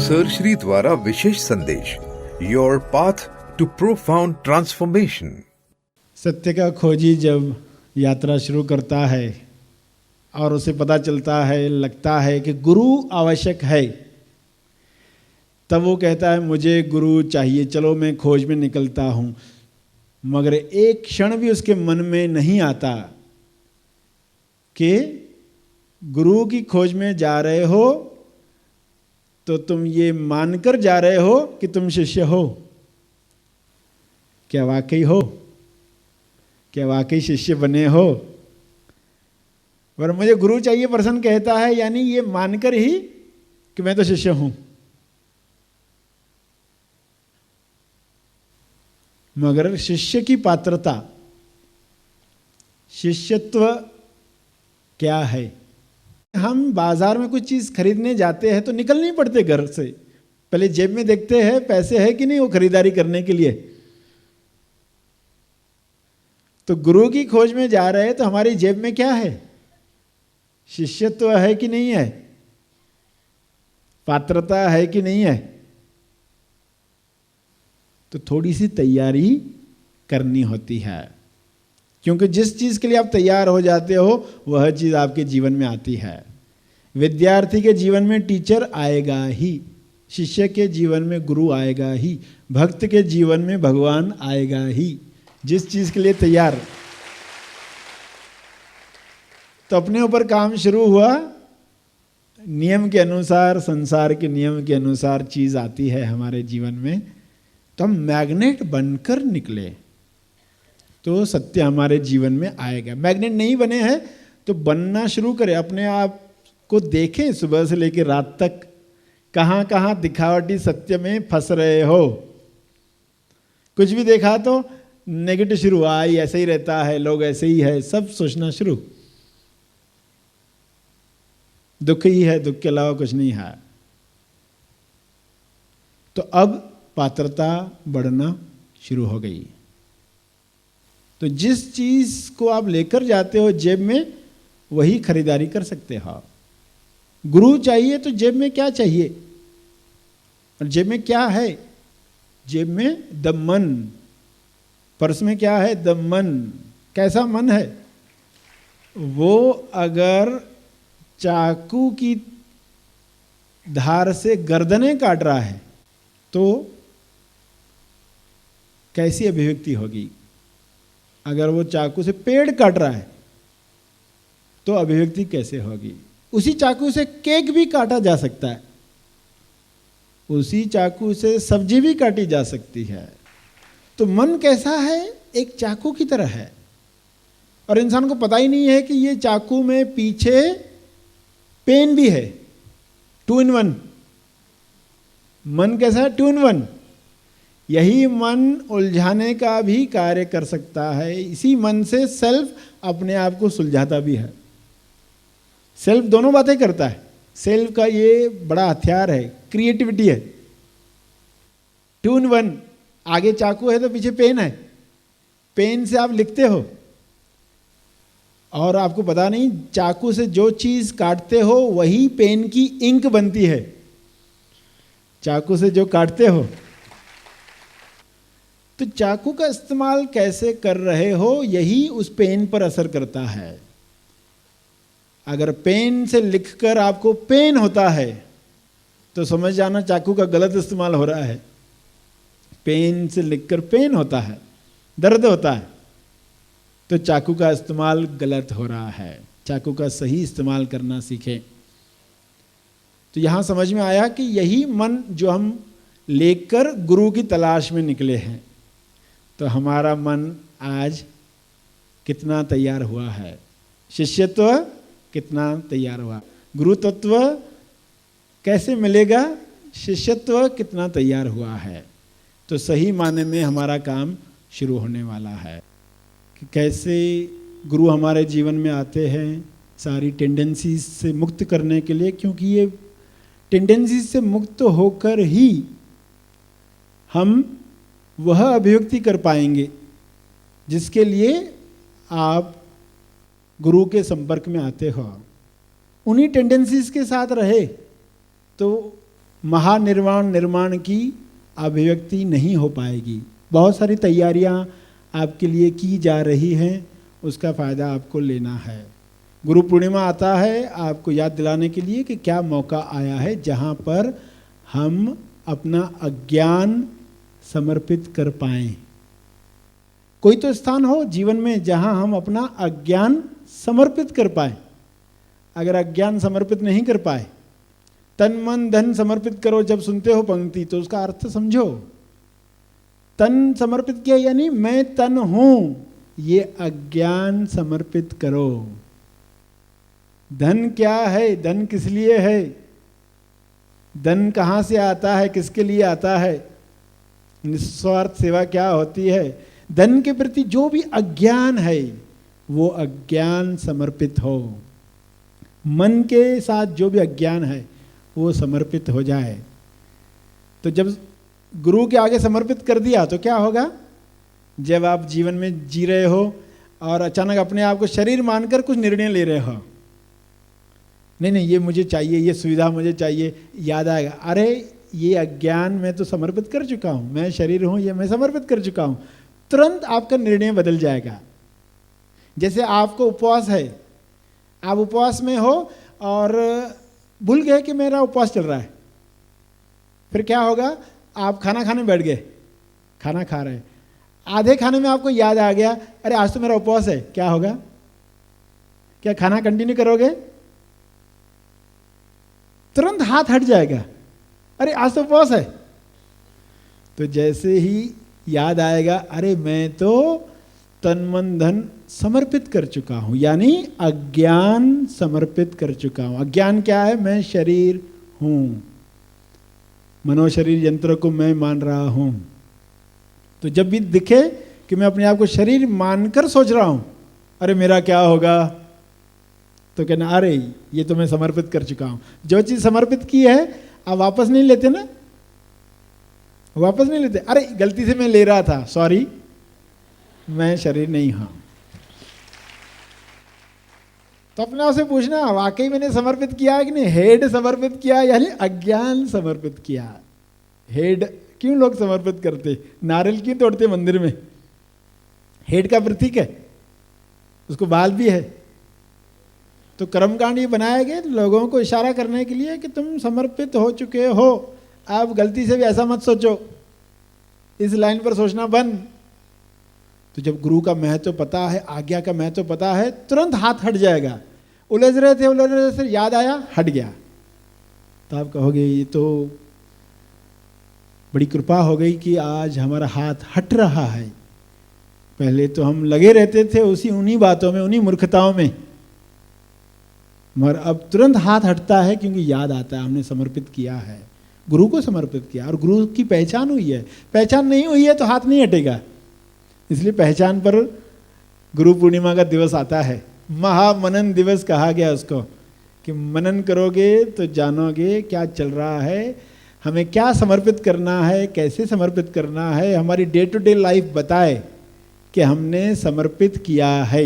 Sir Shri द्वारा विशेष संदेश, your path to profound transformation. सत्य का खोजी जब यात्रा शुरू करता है और उसे पता चलता है, लगता है कि गुरु आवश्यक है, तब वो कहता है मुझे गुरु चाहिए, चलो मैं खोज में निकलता हूँ। मगर एक क्षण भी उसके मन में नहीं आता कि गुरु की खोज में जा रहे हो तो तुम ये मानकर जा रहे हो कि तुम शिष्य हो। क्या वाकई हो? क्या वाकई शिष्य बने हो? पर मुझे गुरु चाहिए पर्सन कहता है, यानी ये मानकर ही कि मैं तो शिष्य हूं। मगर शिष्य की पात्रता, शिष्यत्व क्या है? हम बाजार में कुछ चीज खरीदने जाते हैं तो निकल नहीं पड़ते घर से, पहले जेब में देखते हैं पैसे है कि नहीं वो खरीदारी करने के लिए। तो गुरु की खोज में जा रहे हैं तो हमारी जेब में क्या है? शिष्यत्व है कि नहीं है? पात्रता है कि नहीं है? तो थोड़ी सी तैयारी करनी होती है, क्योंकि जिस चीज के लिए आप तैयार हो जाते हो वह चीज आपके जीवन में आती है। विद्यार्थी के जीवन में टीचर आएगा ही, शिष्य के जीवन में गुरु आएगा ही, भक्त के जीवन में भगवान आएगा ही। जिस चीज के लिए तैयार, तो अपने ऊपर काम शुरू हुआ, नियम के अनुसार, संसार के नियम के अनुसार चीज आती है हमारे जीवन में, तो हम मैग्नेट बनकर निकले तो सत्य हमारे जीवन में आएगा। मैग्नेट नहीं बने हैं तो बनना शुरू करें। अपने आप को देखें, सुबह से लेकर रात तक कहाँ कहाँ दिखावटी सत्य में फंस रहे हो। कुछ भी देखा तो नेगेटिव शुरू, आई ऐसे ही रहता है, लोग ऐसे ही है, सब सोचना शुरू। दुख ही है, दुख के अलावा कुछ नहीं है। तो अब पात्रता बढ़ना शुरू हो गई। तो जिस चीज को आप लेकर जाते हो जेब में, वही खरीदारी कर सकते हो। गुरु चाहिए तो जेब में क्या चाहिए? और जेब में क्या है? जेब में द मन। पर्स में क्या है? द मन। कैसा मन है? वो अगर चाकू की धार से गर्दनें काट रहा है तो कैसी अभिव्यक्ति होगी? अगर वो चाकू से पेड़ काट रहा है तो अभिव्यक्ति कैसे होगी? उसी चाकू से केक भी काटा जा सकता है, उसी चाकू से सब्जी भी काटी जा सकती है। तो मन कैसा है? एक चाकू की तरह है, और इंसान को पता ही नहीं है कि ये चाकू में पीछे पेन भी है। 2 in 1। मन कैसा है? 2 in 1। यही मन उलझाने का भी कार्य कर सकता है। इसी मन से सेल्फ अपने आप को सुलझाता भी है। सेल्फ दोनों बातें करता है। सेल्फ का ये बड़ा हथियार है, क्रिएटिविटी है। 2 in 1। आगे चाकू है तो पीछे पेन है, पेन से आप लिखते हो, और आपको पता नहीं चाकू से जो चीज काटते हो वही पेन की इंक बनती है। चाकू से जो काटते हो, तो चाकू का इस्तेमाल कैसे कर रहे हो, यही उस पेन पर असर करता है। अगर पेन से लिखकर आपको पेन होता है तो समझ जाना चाकू का गलत इस्तेमाल हो रहा है। पेन से लिखकर पेन होता है, दर्द होता है, तो चाकू का इस्तेमाल गलत हो रहा है। चाकू का सही इस्तेमाल करना सीखें। तो यहां समझ में आया कि यही मन जो हम लेकर गुरु की तलाश में निकले हैं। तो हमारा मन आज कितना तैयार हुआ है? शिष्यत्व कितना तैयार हुआ? गुरु तत्व कैसे मिलेगा? शिष्यत्व कितना तैयार हुआ है? तो सही माने में हमारा काम शुरू होने वाला है कि कैसे गुरु हमारे जीवन में आते हैं सारी टेंडेंसीज से मुक्त करने के लिए, क्योंकि ये टेंडेंसीज से मुक्त होकर ही हम वह अभिव्यक्ति कर पाएंगे जिसके लिए आप गुरु के संपर्क में आते हो। उन्हीं टेंडेंसीज के साथ रहे तो महानिर्वाण निर्माण की अभिव्यक्ति नहीं हो पाएगी। बहुत सारी तैयारियां आपके लिए की जा रही हैं, उसका फ़ायदा आपको लेना है। गुरु पूर्णिमा आता है आपको याद दिलाने के लिए कि क्या मौका आया है जहां पर हम अपना अज्ञान समर्पित कर पाएं। कोई तो स्थान हो जीवन में जहां हम अपना अज्ञान समर्पित कर पाए। अगर अज्ञान समर्पित नहीं कर पाए, तन मन धन समर्पित करो, जब सुनते हो पंक्ति तो उसका अर्थ समझो। तन समर्पित किया यानी मैं तन हूं, ये अज्ञान समर्पित करो। धन क्या है, धन किस लिए है, धन कहां से आता है, किसके लिए आता है, निस्वार्थ सेवा क्या होती है, धन के प्रति जो भी अज्ञान है वो अज्ञान समर्पित हो। मन के साथ जो भी अज्ञान है वो समर्पित हो जाए। तो जब गुरु के आगे समर्पित कर दिया तो क्या होगा, जब आप जीवन में जी रहे हो और अचानक अपने आप को शरीर मानकर कुछ निर्णय ले रहे हो, नहीं नहीं ये मुझे चाहिए, ये सुविधा मुझे चाहिए, याद आएगा अरे ये अज्ञान मैं तो समर्पित कर चुका हूं, मैं शरीर हूं, ये मैं समर्पित कर चुका हूं। तुरंत आपका निर्णय बदल जाएगा। जैसे आपको उपवास है, आप उपवास में हो और भूल गए कि मेरा उपवास चल रहा है, फिर क्या होगा, आप खाना खाने बैठ गए, खाना खा रहे हैं, आधे खाने में आपको याद आ गया अरे आज तो मेरा उपवास है, क्या होगा, क्या खाना कंटिन्यू करोगे? तुरंत हाथ हट जाएगा, अरे आज तो उपवास है। तो जैसे ही याद आएगा अरे मैं तो तन मन धन समर्पित कर चुका हूं, यानी अज्ञान समर्पित कर चुका हूं। अज्ञान क्या है, मैं शरीर हूं, मनोशरीर यंत्र को मैं मान रहा हूं। तो जब भी दिखे कि मैं अपने आप को शरीर मानकर सोच रहा हूं अरे मेरा क्या होगा, तो कहना अरे ये तो मैं समर्पित कर चुका हूं। जो चीज समर्पित की है आप वापस नहीं लेते ना, वापस नहीं लेते, अरे गलती से मैं ले रहा था, सॉरी मैं शरीर नहीं हूं। तो अपने आप से पूछना वाकई मैंने समर्पित किया है कि नहीं। हेड समर्पित किया यानी अज्ञान समर्पित किया। हेड क्यों लोग समर्पित करते, नारियल क्यों तोड़ते मंदिर में, हेड का प्रतीक है, उसको बाल भी है। तो कर्मकांड ये बनाए गए लोगों को इशारा करने के लिए कि तुम समर्पित हो चुके हो, आप गलती से भी ऐसा मत सोचो, इस लाइन पर सोचना बंद। तो जब गुरु का महत्व पता है, आज्ञा का महत्व पता है, तुरंत हाथ हट जाएगा। उलझ रहे थे फिर याद आया, हट गया। तो आप कहोगे ये तो बड़ी कृपा हो गई कि आज हमारा हाथ हट रहा है। पहले तो हम लगे रहते थे उन्हीं बातों में, उन्हीं मूर्खताओं में, मगर अब तुरंत हाथ हटता है क्योंकि याद आता है हमने समर्पित किया है, गुरु को समर्पित किया और गुरु की पहचान हुई है। पहचान नहीं हुई है तो हाथ नहीं हटेगा। इसलिए पहचान पर गुरु पूर्णिमा का दिवस आता है, महामनन दिवस कहा गया उसको, कि मनन करोगे तो जानोगे क्या चल रहा है, हमें क्या समर्पित करना है, कैसे समर्पित करना है। हमारी डे टू डे लाइफ बताए कि हमने समर्पित किया है।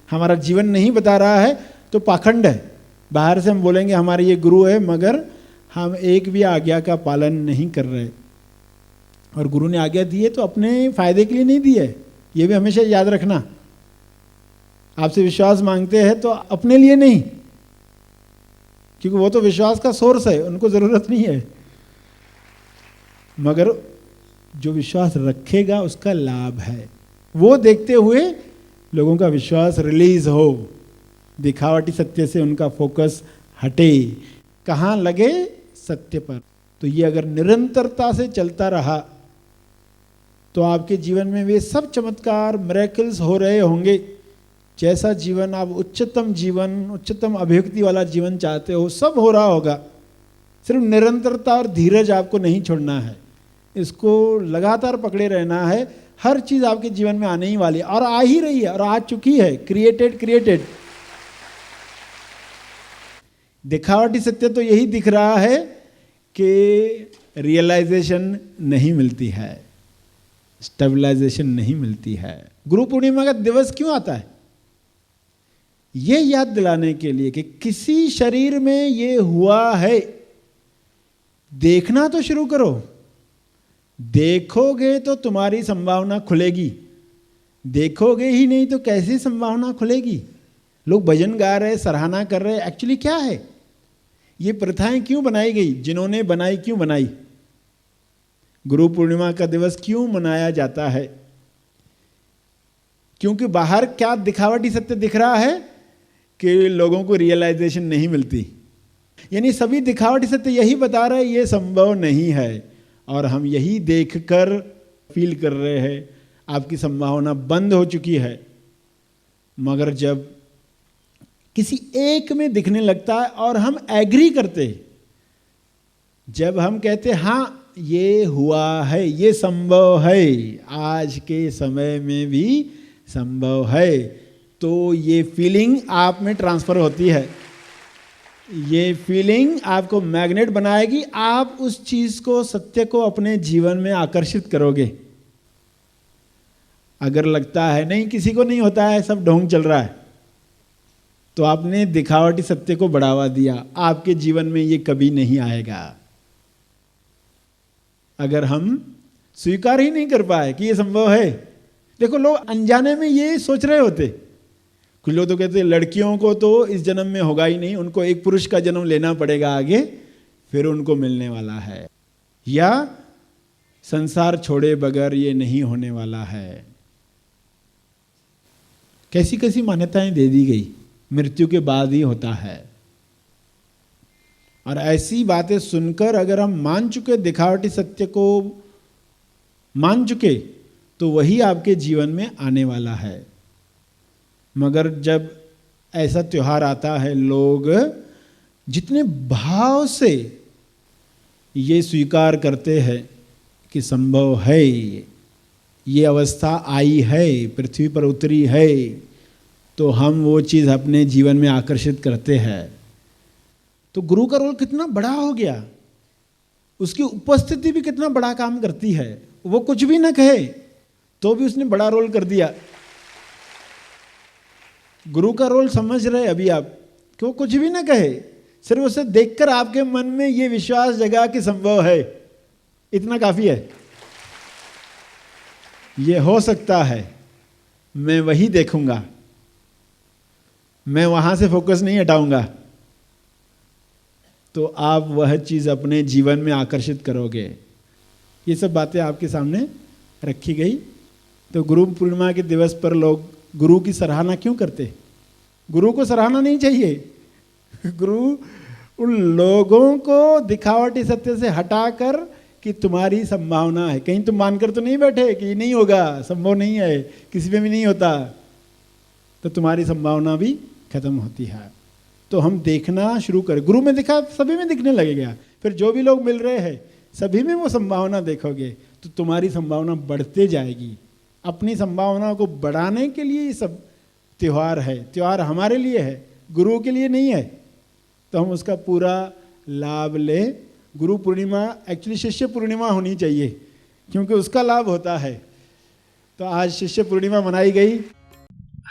हमारा जीवन नहीं बता रहा है तो पाखंड है। बाहर से हम बोलेंगे हमारे ये गुरु है, मगर हम एक भी आज्ञा का पालन नहीं कर रहे। और गुरु ने आज्ञा दी है तो अपने फायदे के लिए नहीं दी है, ये भी हमेशा याद रखना। आपसे विश्वास मांगते हैं तो अपने लिए नहीं, क्योंकि वो तो विश्वास का सोर्स है, उनको जरूरत नहीं है, मगर जो विश्वास रखेगा उसका लाभ है। वो देखते हुए लोगों का विश्वास रिलीज हो, दिखावटी सत्य से उनका फोकस हटे, कहाँ लगे, सत्य पर। तो ये अगर निरंतरता से चलता रहा तो आपके जीवन में वे सब चमत्कार, मिरेकल्स हो रहे होंगे। जैसा जीवन आप उच्चतम जीवन, उच्चतम अभिव्यक्ति वाला जीवन चाहते हो, सब हो रहा होगा। सिर्फ निरंतरता और धीरज आपको नहीं छोड़ना है, इसको लगातार पकड़े रहना है। हर चीज आपके जीवन में आने ही वाली है और आ ही रही है और आ चुकी है। क्रिएटेड दिखावटी सत्य तो यही दिख रहा है कि रियलाइजेशन नहीं मिलती है, स्टेबलाइजेशन नहीं मिलती है। गुरु पूर्णिमा का दिवस क्यों आता है? ये याद दिलाने के लिए कि किसी शरीर में ये हुआ है देखना तो शुरू करो। देखोगे तो तुम्हारी संभावना खुलेगी, देखोगे ही नहीं तो कैसे संभावना खुलेगी। लोग भजन गा रहे, सराहना कर रहे, एक्चुअली क्या है? ये प्रथाएं क्यों बनाई गई? जिन्होंने बनाई क्यों बनाई? गुरु पूर्णिमा का दिवस क्यों मनाया जाता है? क्योंकि बाहर क्या दिखावटी सत्य दिख रहा है कि लोगों को रियलाइजेशन नहीं मिलती। यानी सभी दिखावटी सत्य यही बता रहे ये संभव नहीं है, और हम यही देखकर फील कर रहे हैं आपकी संभावना बंद हो चुकी है। मगर जब किसी एक में दिखने लगता है और हम एग्री करते, जब हम कहते हाँ ये हुआ है, ये संभव है, आज के समय में भी संभव है, तो ये फीलिंग आप में ट्रांसफर होती है। ये फीलिंग आपको मैग्नेट बनाएगी, आप उस चीज को, सत्य को अपने जीवन में आकर्षित करोगे। अगर लगता है नहीं, किसी को नहीं होता है, सब ढोंग चल रहा है, तो आपने दिखावटी सत्य को बढ़ावा दिया, आपके जीवन में ये कभी नहीं आएगा। अगर हम स्वीकार ही नहीं कर पाए कि ये संभव है। देखो, लोग अनजाने में ये सोच रहे होते, कुछ लोग तो कहते हैं लड़कियों को तो इस जन्म में होगा ही नहीं, उनको एक पुरुष का जन्म लेना पड़ेगा आगे, फिर उनको मिलने वाला है, या संसार छोड़े बगैर ये नहीं होने वाला है। कैसी कैसी मान्यताएं दे दी गई, मृत्यु के बाद ही होता है। और ऐसी बातें सुनकर अगर हम मान चुके, दिखावटी सत्य को मान चुके, तो वही आपके जीवन में आने वाला है। मगर जब ऐसा त्योहार आता है, लोग जितने भाव से ये स्वीकार करते हैं कि संभव है, ये अवस्था आई है, पृथ्वी पर उतरी है, तो हम वो चीज़ अपने जीवन में आकर्षित करते हैं। तो गुरु का रोल कितना बड़ा हो गया, उसकी उपस्थिति भी कितना बड़ा काम करती है। वो कुछ भी ना कहे तो भी उसने बड़ा रोल कर दिया। गुरु का रोल समझ रहे अभी आप, कि वो कुछ भी ना कहे, सिर्फ उसे देखकर आपके मन में ये विश्वास जगा कि संभव है, इतना काफी है। ये हो सकता है, मैं वही देखूंगा, मैं वहां से फोकस नहीं हटाऊंगा, तो आप वह चीज अपने जीवन में आकर्षित करोगे। ये सब बातें आपके सामने रखी गई। तो गुरु पूर्णिमा के दिवस पर लोग गुरु की सराहना क्यों करते? गुरु को सराहना नहीं चाहिए। गुरु उन लोगों को दिखावटी सत्य से हटाकर कि तुम्हारी संभावना है, कहीं तुम मानकर तो नहीं बैठे कि नहीं होगा, संभव नहीं है, किसी में भी नहीं होता, तो तुम्हारी संभावना भी खत्म होती है। तो हम देखना शुरू करें। गुरु में दिखा, सभी में दिखने लगेगा। फिर जो भी लोग मिल रहे हैं सभी में वो संभावना देखोगे, तो तुम्हारी संभावना बढ़ते जाएगी। अपनी संभावना को बढ़ाने के लिए ये सब त्योहार है। त्योहार हमारे लिए है, गुरु के लिए नहीं है, तो हम उसका पूरा लाभ ले। गुरु पूर्णिमा एक्चुअली शिष्य पूर्णिमा होनी चाहिए, क्योंकि उसका लाभ होता है। तो आज शिष्य पूर्णिमा मनाई गई।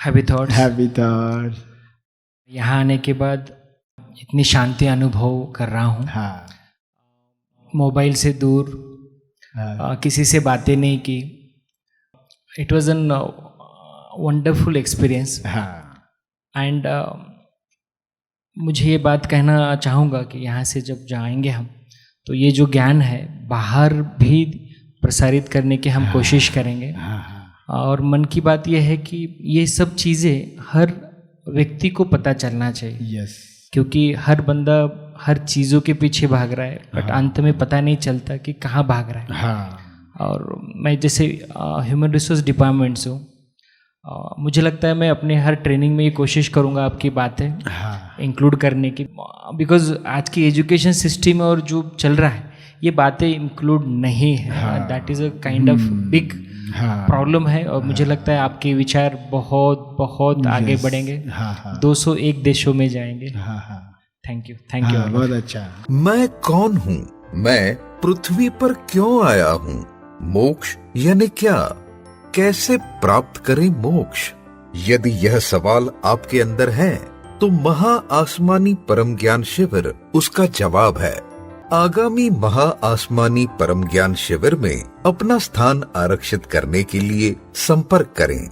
Happy thoughts. Happy thoughts. यहाँ आने के बाद इतनी शांति अनुभव कर रहा हूँ। हाँ। मोबाइल से दूर, हाँ। किसी से बातें नहीं की। It was an wonderful experience. हाँ। एंड मुझे ये बात कहना चाहूँगा कि यहाँ से जब जाएंगे हम, तो ये जो ज्ञान है बाहर भी प्रसारित करने की हम कोशिश करेंगे। और मन की बात यह है कि ये सब चीज़ें हर व्यक्ति को पता चलना चाहिए। यस। क्योंकि हर बंदा हर चीज़ों के पीछे भाग रहा है, बट अंत में पता नहीं चलता कि कहाँ भाग रहा है। हाँ। और मैं जैसे ह्यूमन रिसोर्स डिपार्टमेंट से हूँ, मुझे लगता है मैं अपने हर ट्रेनिंग में ये कोशिश करूँगा आपकी बातें इंक्लूड करने की, बिकॉज आज की एजुकेशन सिस्टम और जो चल रहा है ये बातें इंक्लूड नहीं है। That is a kind of big problem है। और मुझे लगता है आपके विचार बहुत बहुत आगे बढ़ेंगे। 201 देशों में जाएंगे। Thank you, thank you. बहुत अच्छा। मैं कौन हूँ? मैं पृथ्वी पर क्यों आया हूँ? मोक्ष यानी क्या? कैसे प्राप्त करें मोक्ष? यदि यह सवाल आपके अंदर है, तो महा आसमानी परम ज्ञान शिविर उसका जवाब है। आगामी महा आसमानी परम ज्ञान शिविर में अपना स्थान आरक्षित करने के लिए संपर्क करें।